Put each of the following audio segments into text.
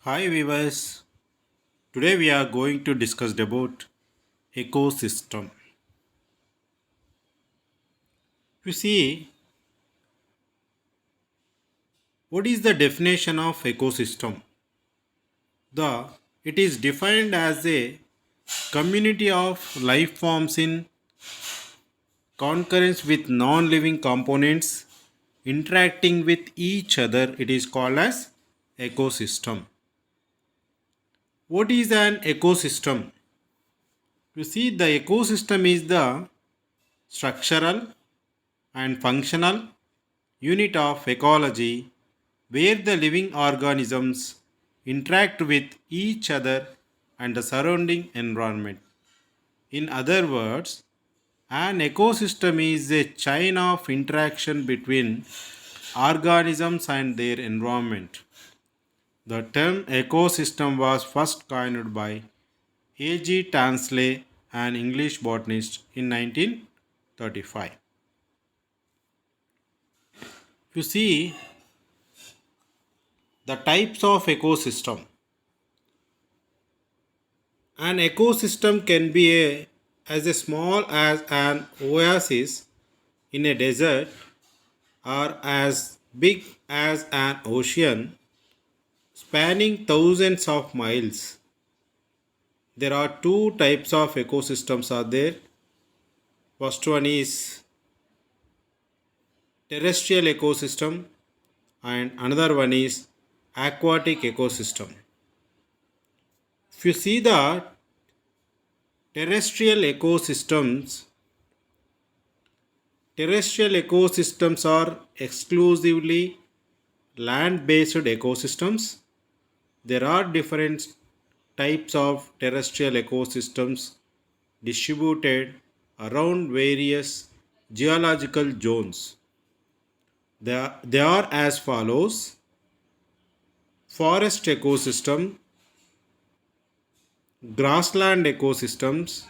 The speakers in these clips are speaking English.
Hi viewers, today we are going to discuss about ecosystem. You see, what is the definition of ecosystem? The it is defined as a community of life forms in concurrence with non-living components interacting with each other. It is called as ecosystem. What is an ecosystem? You see, the ecosystem is the structural and functional unit of ecology where the living organisms interact with each other and the surrounding environment. In other words, an ecosystem is a chain of interaction between organisms and their environment. The term ecosystem was first coined by A.G. Tansley, an English botanist, in 1935. You see, the types of ecosystem. An ecosystem can be as small as an oasis in a desert or as big as an ocean spanning thousands of miles. There are two types of ecosystems are there. First one is terrestrial ecosystem and another one is aquatic ecosystem. If you see the terrestrial ecosystems, terrestrial ecosystems are exclusively land based ecosystems. There are different types of terrestrial ecosystems distributed around various geological zones. They are as follows: forest ecosystem, grassland ecosystems,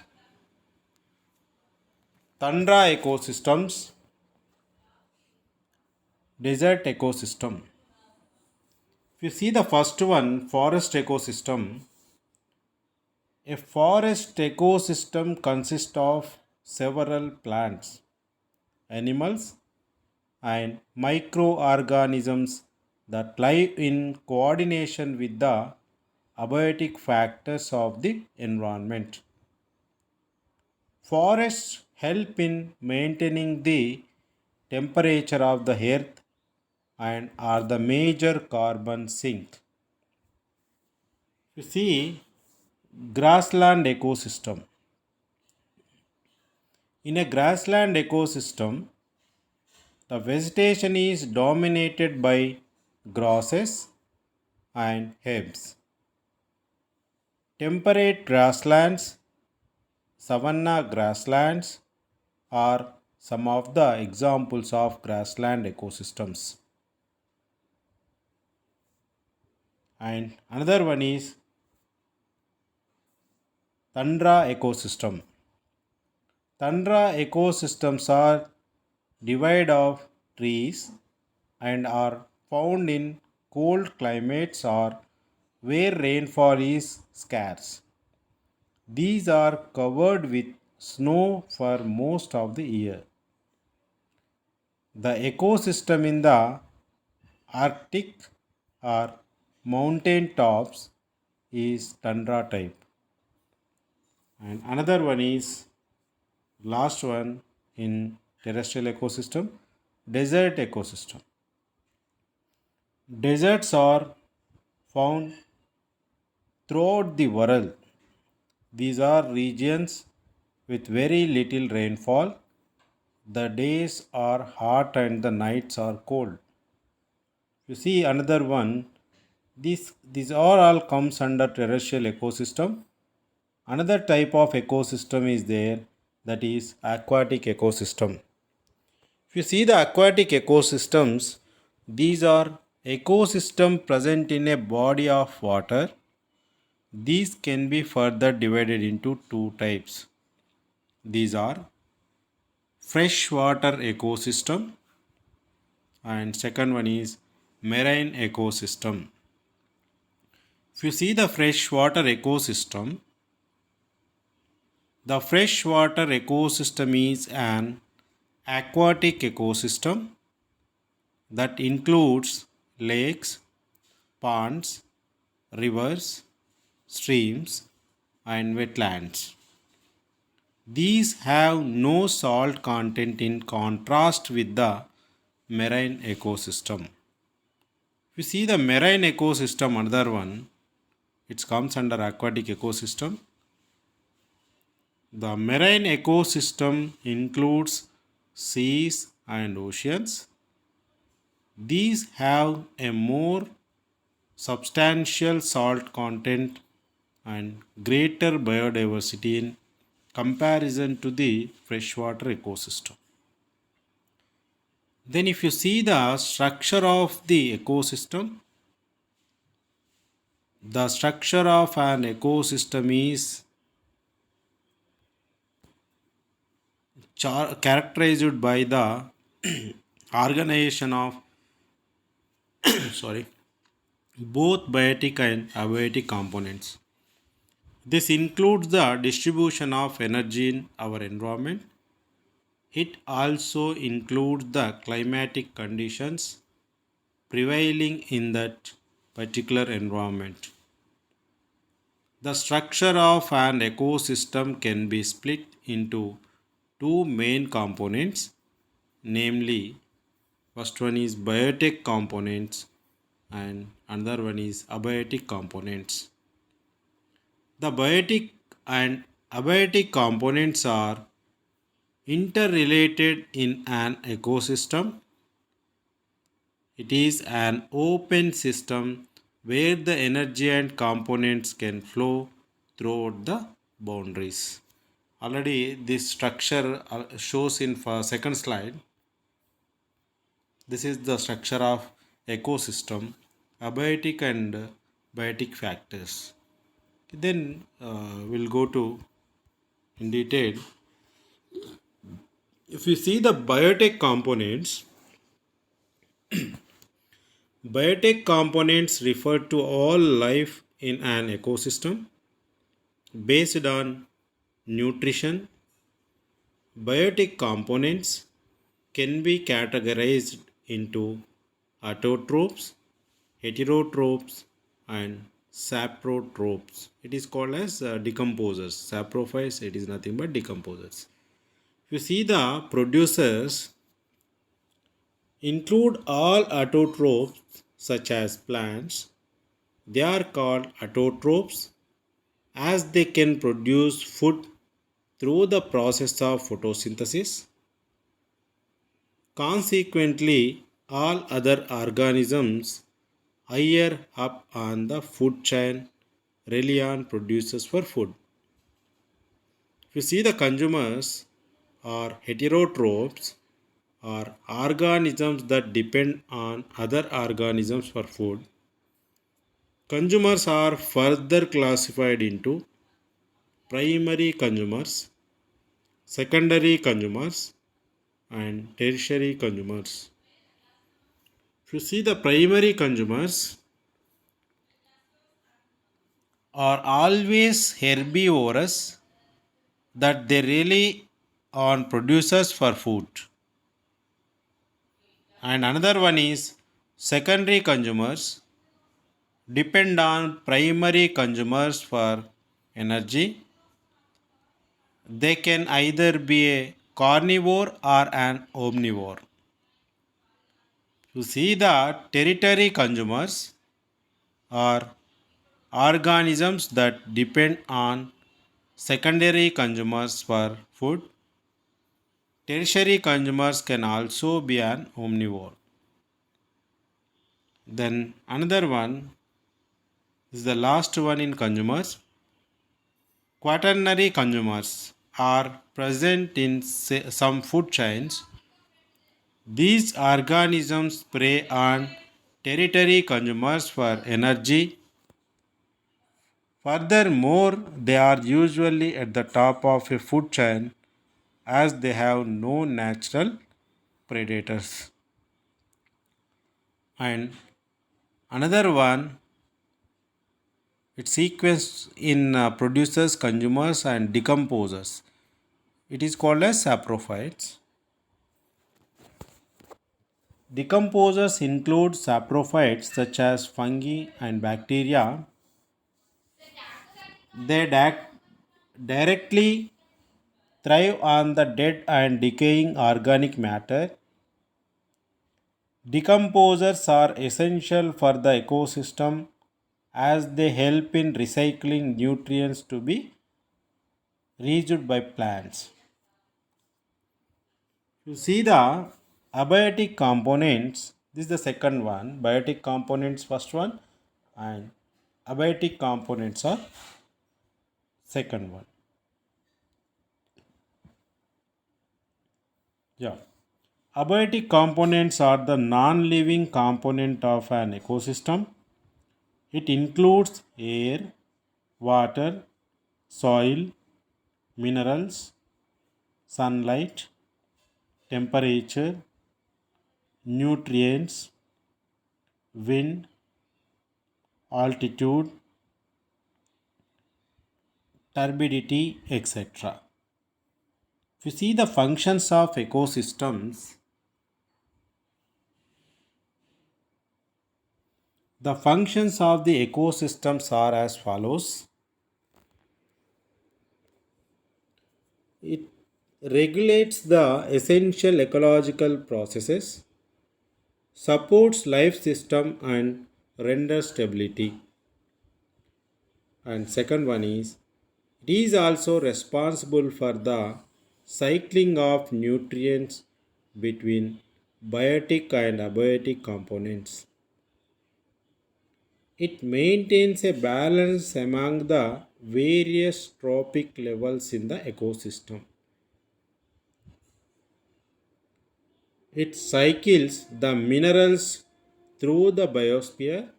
tundra ecosystems, desert ecosystem. If you see the first one, forest ecosystem, a forest ecosystem consists of several plants, animals, and microorganisms that live in coordination with the abiotic factors of the environment. Forests help in maintaining the temperature of the earth and are the major carbon sink. You see, grassland ecosystem. In a grassland ecosystem, the vegetation is dominated by grasses and herbs. Temperate grasslands, savanna grasslands are some of the examples of grassland ecosystems. And another one is tundra ecosystem. Tundra ecosystems are divided of trees and are found in cold climates or where rainfall is scarce. These are covered with snow for most of the year. The ecosystem in the Arctic or mountain tops is tundra type. And another one is last one in terrestrial ecosystem, desert ecosystem. Deserts are found throughout the world. These are regions with very little rainfall. The days are hot and the nights are cold. You see another one. These are all comes under terrestrial ecosystem. Another type of ecosystem is there, that is aquatic ecosystem. If you see the aquatic ecosystems, these are ecosystem present in a body of water. These can be further divided into two types. These are freshwater ecosystem and second one is marine ecosystem. If you see the freshwater ecosystem, the freshwater ecosystem is an aquatic ecosystem that includes lakes, ponds, rivers, streams, and wetlands. These have no salt content in contrast with the marine ecosystem. If you see the marine ecosystem, another one, it comes under aquatic ecosystem. The marine ecosystem includes seas and oceans. These have a more substantial salt content and greater biodiversity in comparison to the freshwater ecosystem. Then, if you see the structure of the ecosystem, the structure of an ecosystem is characterized by the organization of sorry both biotic and abiotic components. This includes the distribution of energy in our environment. It also includes the climatic conditions prevailing in that particular environment. The structure of an ecosystem can be split into two main components, namely, first one is biotic components and another one is abiotic components. The biotic and abiotic components are interrelated in an ecosystem. It is an open system where the energy and components can flow throughout the boundaries. Already this structure shows in second slide. This is the structure of ecosystem, abiotic and biotic factors. Then we'll go to in detail. If you see the biotic components, biotic components refer to all life in an ecosystem based on nutrition. Biotic components can be categorized into autotrophs, heterotrophs, and saprotrophs. It is called as decomposers. Saprophytes, it is nothing but decomposers. If you see the producers include all autotrophs such as plants, they are called autotrophs as they can produce food through the process of photosynthesis. Consequently, all other organisms higher up on the food chain rely on producers for food. If you see the consumers or heterotrophs are organisms that depend on other organisms for food. Consumers are further classified into primary consumers, secondary consumers, and tertiary consumers. If you see the primary consumers are always herbivorous that they rely on producers for food. And another one is secondary consumers depend on primary consumers for energy. They can either be a carnivore or an omnivore. You see the tertiary consumers are organisms that depend on secondary consumers for food. Tertiary consumers can also be an omnivore. Then another one is the last one in consumers. Quaternary consumers are present in some food chains. These organisms prey on tertiary consumers for energy. Furthermore, they are usually at the top of a food chain as they have no natural predators. And another one It's sequenced in producers, consumers, and decomposers. It is called as saprophytes. Decomposers include saprophytes such as fungi and bacteria. They directly thrive on the dead and decaying organic matter. Decomposers are essential for the ecosystem as they help in recycling nutrients to be reused by plants. You see the abiotic components. This is the second one. Biotic components first one, and abiotic components are second one. Yeah. Abiotic components are the non-living component of an ecosystem. It includes air, water, soil, minerals, sunlight, temperature, nutrients, wind, altitude, turbidity, etc. If you see the functions of ecosystems, the functions of the ecosystems are as follows. It regulates the essential ecological processes, supports life system and renders stability. And second one is it is also responsible for the cycling of nutrients between biotic and abiotic components. It maintains a balance among the various trophic levels in the ecosystem. It cycles the minerals through the biosphere.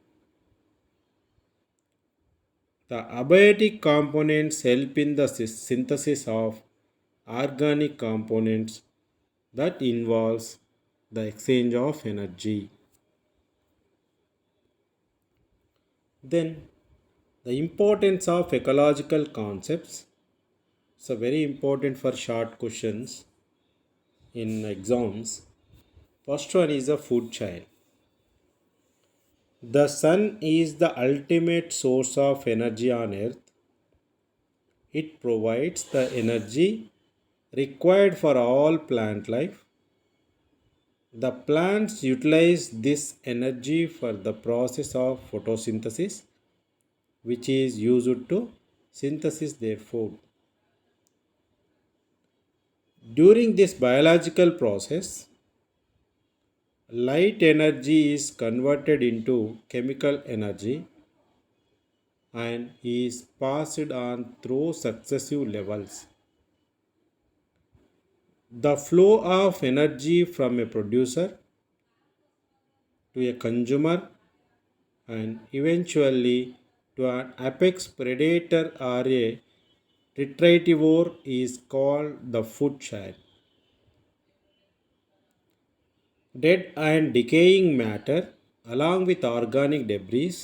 The abiotic components help in the synthesis of organic components that involves the exchange of energy. Then the importance of ecological concepts. So very important for short questions in exams. First one is the food chain. The sun is the ultimate source of energy on earth. It provides the energy required for all plant life. The plants utilize this energy for the process of photosynthesis, which is used to synthesize their food. During this biological process, light energy is converted into chemical energy and is passed on through successive levels. The flow of energy from a producer to a consumer and eventually to an apex predator or a retrievor is called the food chain. Dead and decaying matter, along with organic debris,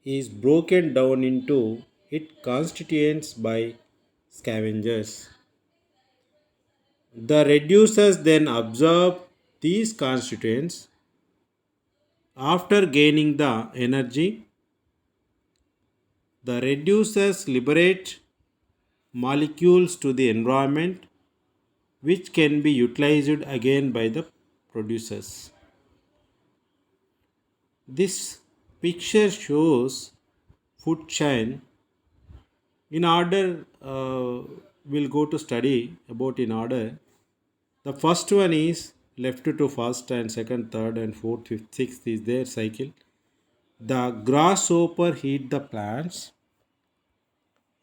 is broken down into its constituents by scavengers. The reducers then absorb these constituents. After gaining the energy, the reducers liberate molecules to the environment which can be utilized again by the producers. This picture shows food chain. In order, we'll go to study about in order. The first one is left to first and second, third and fourth, fifth, sixth is their cycle. The grasshopper eat the plants,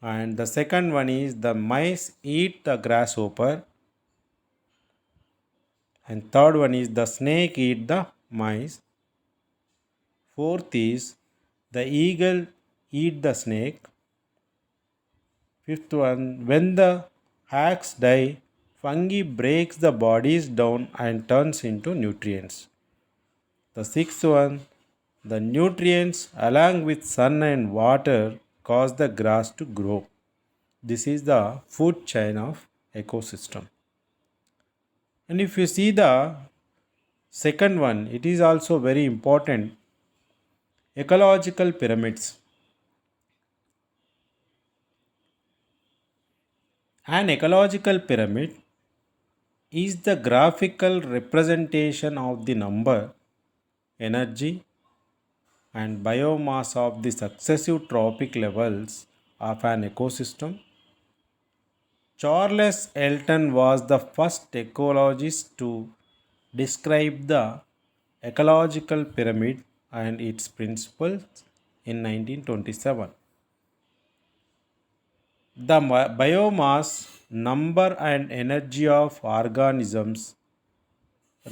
and the second one is the mice eat the grasshopper, and third one is the snake eat the mice. Fourth is the eagle eat the snake. Fifth one, when the hags die, fungi breaks the bodies down and turns into nutrients. The sixth one, The nutrients, along with sun and water, cause the grass to grow. This is the food chain of ecosystem. And if you see the second one, it is also very important. Ecological pyramids. An ecological pyramid is the graphical representation of the number, energy, and biomass of the successive trophic levels of an ecosystem. Charles Elton was the first ecologist to describe the ecological pyramid and its principles in 1927. The biomass, number, and energy of organisms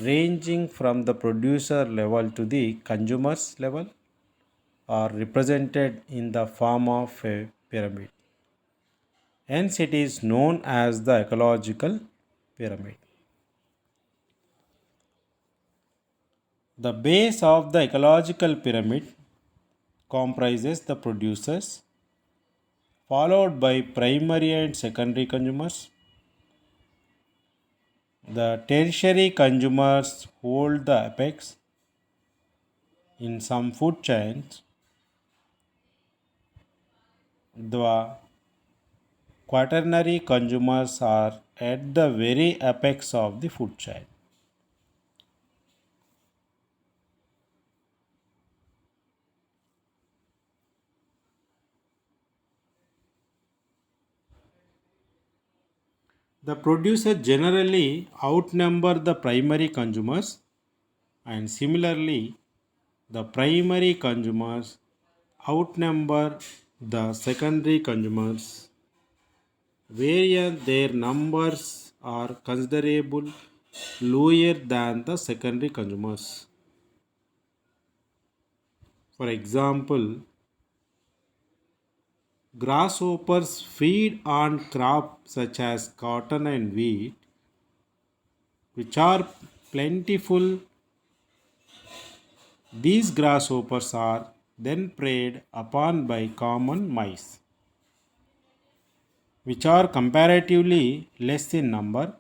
ranging from the producer level to the consumer's level are represented in the form of a pyramid. Hence, it is known as the ecological pyramid. The base of the ecological pyramid comprises the producers, followed by primary and secondary consumers. The tertiary consumers hold the apex. In some food chains, the quaternary consumers are at the very apex of the food chain. The producers generally outnumber the primary consumers, and similarly, the primary consumers outnumber the secondary consumers, whereas their numbers are considerably lower than the secondary consumers. For example, grasshoppers feed on crops such as cotton and wheat, which are plentiful. These grasshoppers are then preyed upon by common mice, which are comparatively less in number.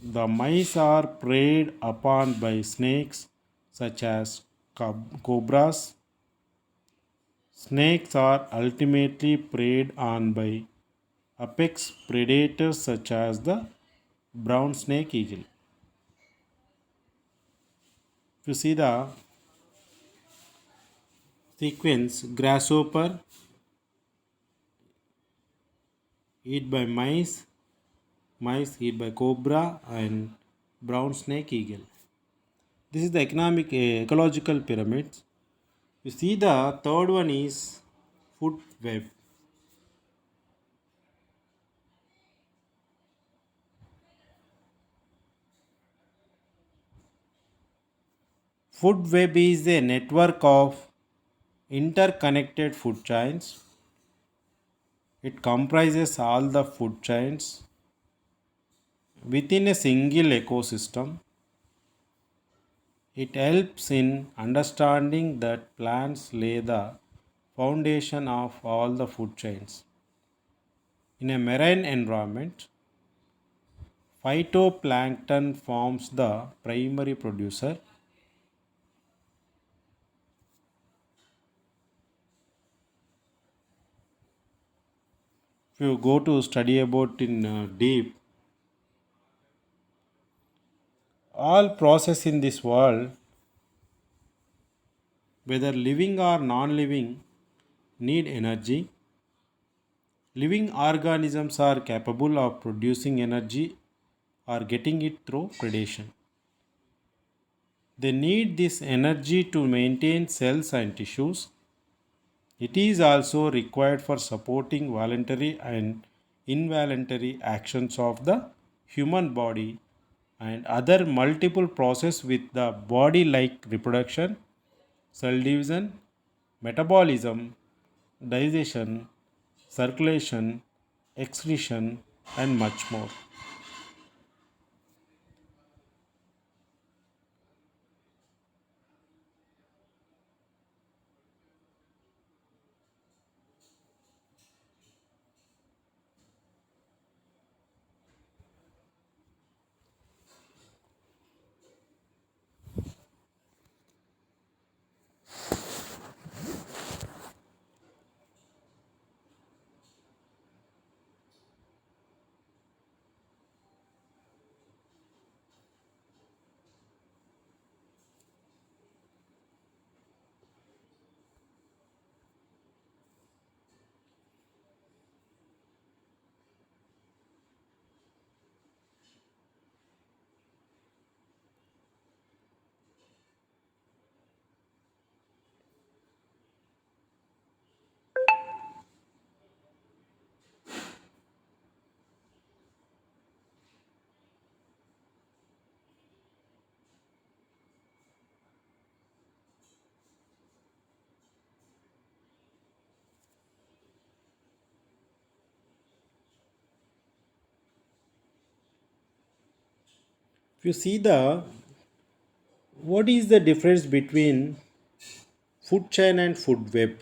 The mice are preyed upon by snakes such as cobras. Snakes are ultimately preyed on by apex predators such as the brown snake eagle. If you see the sequence, grasshopper eat by mice, mice eat by cobra, and brown snake eagle. This is the economic ecological pyramids. You see the third one is food web. Food web is a network of interconnected food chains. It comprises all the food chains within a single ecosystem. It helps in understanding that plants lay the foundation of all the food chains. In a marine environment, phytoplankton forms the primary producer. If you go to study about in deep, all process in this world, whether living or non-living, need energy. Living organisms are capable of producing energy or getting it through predation. They need this energy to maintain cells and tissues. It is also required for supporting voluntary and involuntary actions of the human body and other multiple processes with the body like reproduction, cell division, metabolism, digestion, circulation, excretion, and much more. If you see the what is the difference between food chain and food web?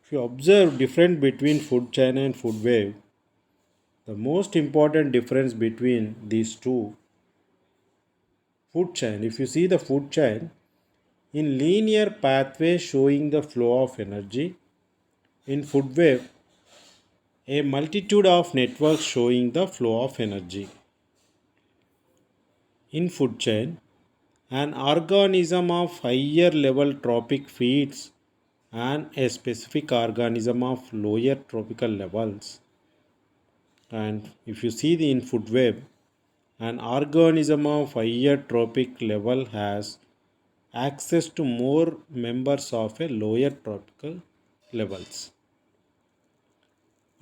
If you observe difference between food chain and food web, the most important difference between these two food chain, if you see the food chain in linear pathway showing the flow of energy, in food web a multitude of networks showing the flow of energy. In food chain, an organism of higher level trophic feeds and a specific organism of lower tropical levels. And if you see the in food web, an organism of higher trophic level has access to more members of a lower tropical levels.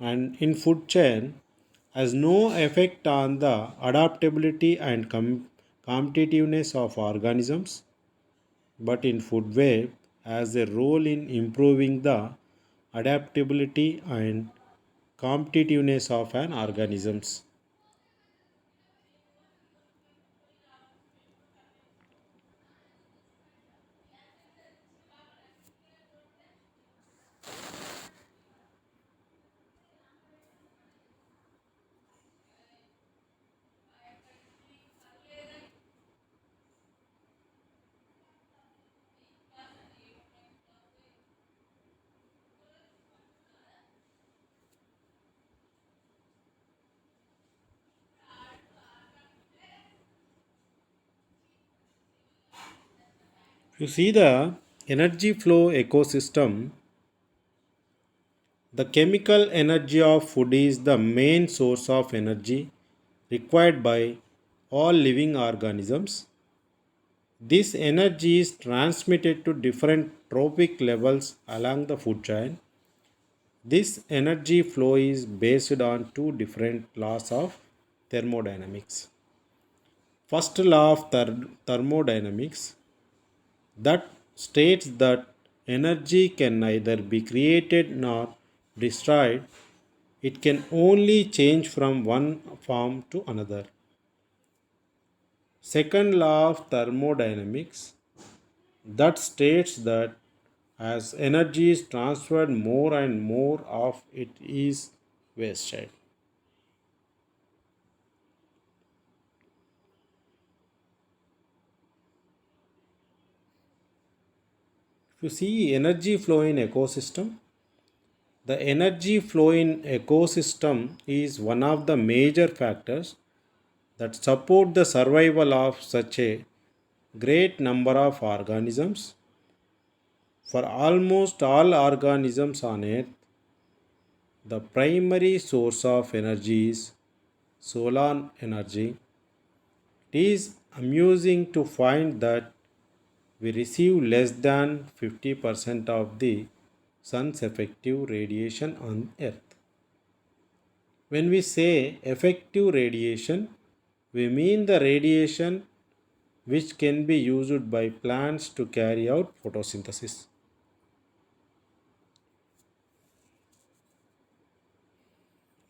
And in food chain has no effect on the adaptability and competitiveness of organisms, but in food web has a role in improving the adaptability and competitiveness of an organisms. If you see the energy flow ecosystem, the chemical energy of food is the main source of energy required by all living organisms. This energy is transmitted to different trophic levels along the food chain. This energy flow is based on two different laws of thermodynamics. First law of thermodynamics that states that energy can neither be created nor destroyed. It can only change from one form to another. Second law of thermodynamics that states that as energy is transferred, more and more of it is wasted. If you see energy flow in ecosystem, the energy flow in ecosystem is one of the major factors that support the survival of such a great number of organisms. For almost all organisms on earth, the primary source of energy is solar energy. It is amusing to find that we receive less than 50% of the sun's effective radiation on earth. When we say effective radiation, we mean the radiation which can be used by plants to carry out photosynthesis.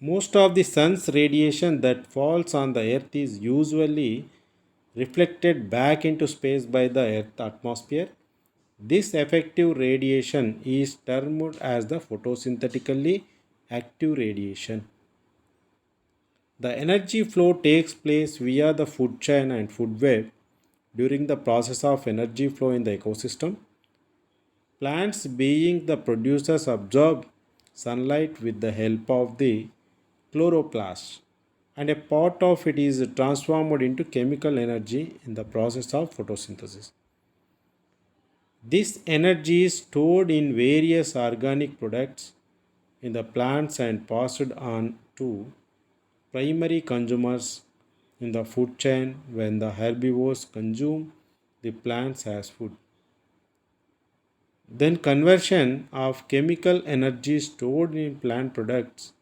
Most of the sun's radiation that falls on the earth is usually reflected back into space by the earth atmosphere. This effective radiation is termed as the photosynthetically active radiation. The energy flow takes place via the food chain and food web. During the process of energy flow in the ecosystem, plants being the producers absorb sunlight with the help of the chloroplast, and a part of it is transformed into chemical energy in the process of photosynthesis. This energy is stored in various organic products in the plants and passed on to primary consumers in the food chain when the herbivores consume the plants as food. Then conversion of chemical energy stored in plant products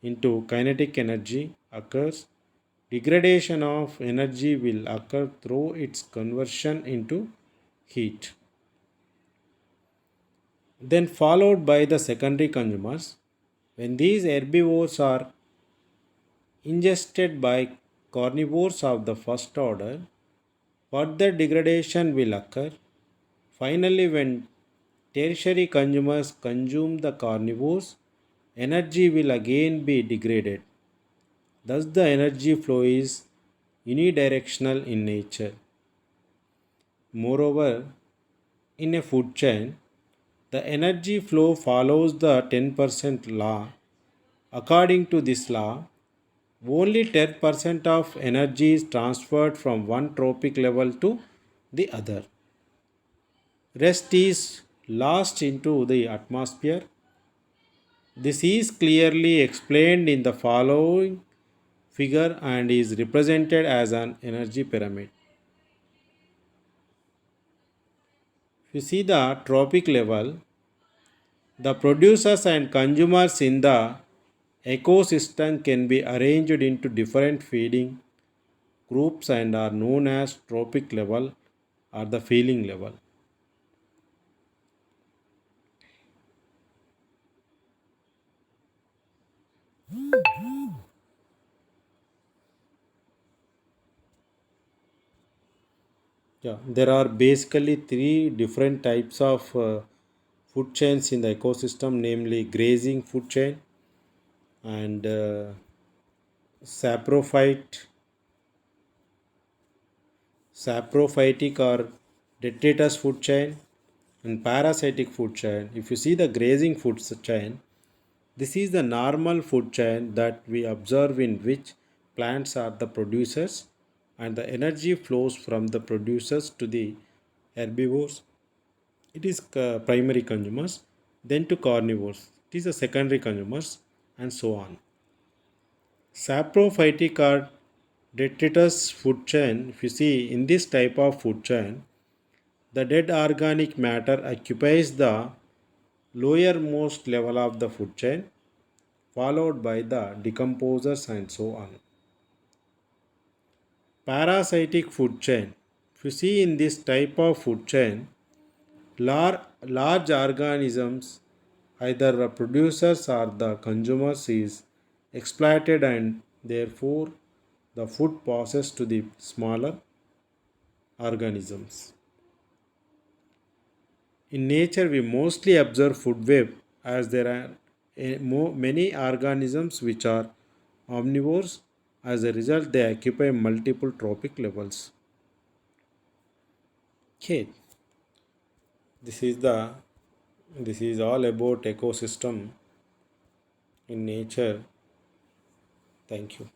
into kinetic energy occurs. Degradation of energy will occur through its conversion into heat. Then followed by the secondary consumers. When these herbivores are ingested by carnivores of the first order, further degradation will occur. Finally, when tertiary consumers consume the carnivores, energy will again be degraded. Thus, the energy flow is unidirectional in nature. Moreover, in a food chain, the energy flow follows the 10% law. According to this law, only 10% of energy is transferred from one tropic level to the other. Rest is lost into the atmosphere. This is clearly explained in the following figure and is represented as an energy pyramid. If you see the tropic level, the producers and consumers in the ecosystem can be arranged into different feeding groups and are known as tropic level or the feeling level. Yeah, there are basically three different types of food chains in the ecosystem, namely grazing food chain and saprophyte, saprophytic or detritus food chain and parasitic food chain. If you see the grazing food chain, this is the normal food chain that we observe in which plants are the producers and the energy flows from the producers to the herbivores. It is primary consumers, then to carnivores. It is the secondary consumers and so on. Saprophytic or detritus food chain, if you see in this type of food chain, the dead organic matter occupies the lowermost level of the food chain, followed by the decomposers and so on. Parasitic food chain. If you see in this type of food chain, large organisms, either the producers or the consumers, is exploited and therefore the food passes to the smaller organisms. In nature, we mostly observe food web as there are many organisms which are omnivores. As a result, they occupy multiple tropic levels. Okay, this is the this is all about ecosystem in nature. Thank you.